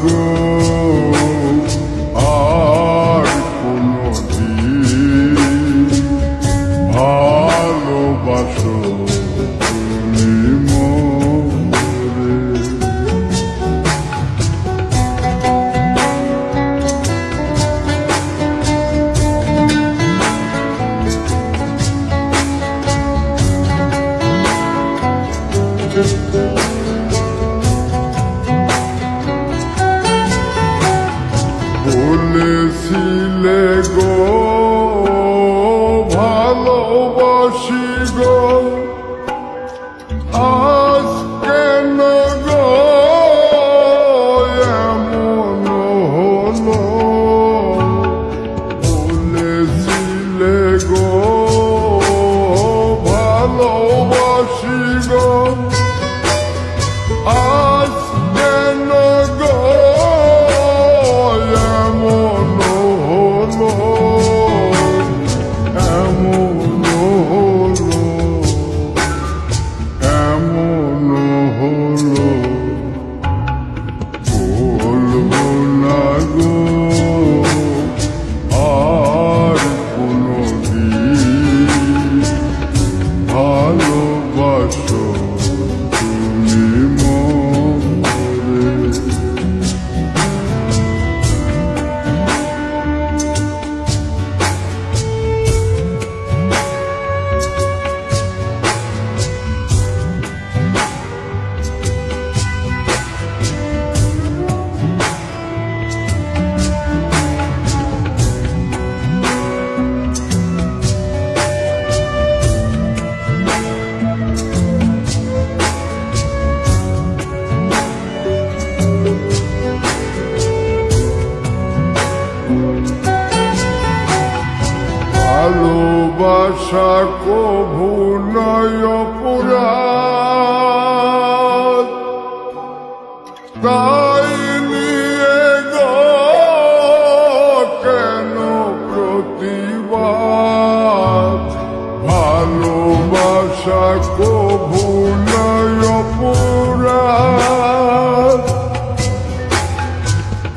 গো আর কোনদিন ভালোবাসো তুমি মোরে। বলেছিলে গো ভালোবাসি গো আজ কেন গো এমন হলো। বলেছিলে গো ভালোবাসি গো আজ কেন গো এমন হলো, এমন হলো, এমন হলো। বলবো না গো আর কোনদিন ভালোবাসো তুমি মোরে। ভালোবাসা কভু নয় অপরাধ, তাই নিয়ে গো কেন প্রতিবাদ। ভালোবাসা কভু নয় অপরাধ,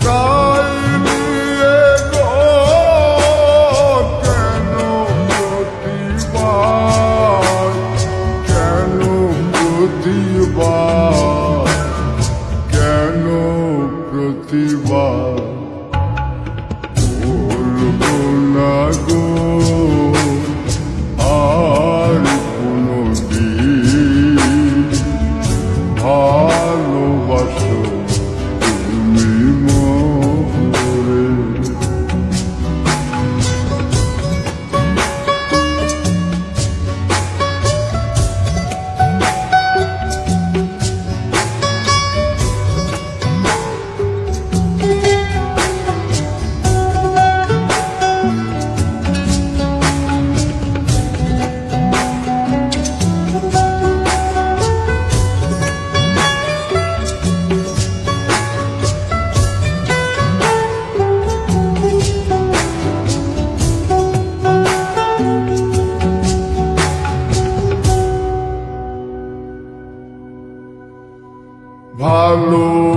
তাই নিয়ে গো কেন প্রতিবাদ, কেন প্রতিবাদ, কেন প্রতিবাদ। বলবো না গো আর কোনদিন ভালোবাসো তুমি মোরে।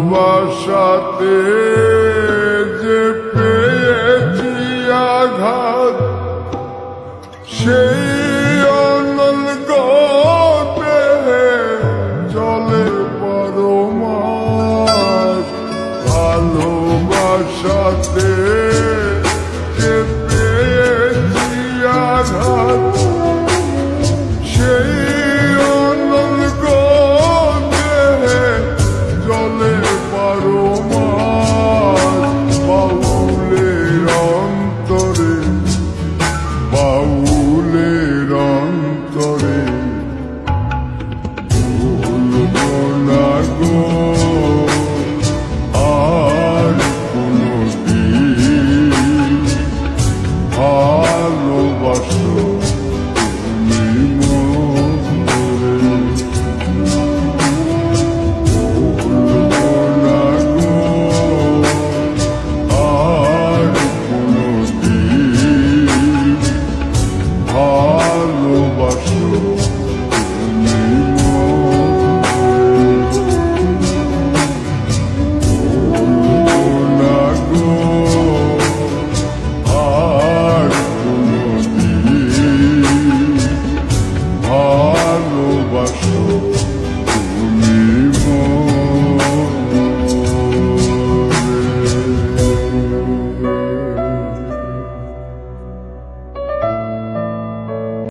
ভালোবাসাতে যে পেয়েছি আঘাত, সেই অনল গতে চলে পরমাস। ভালোবাসাতে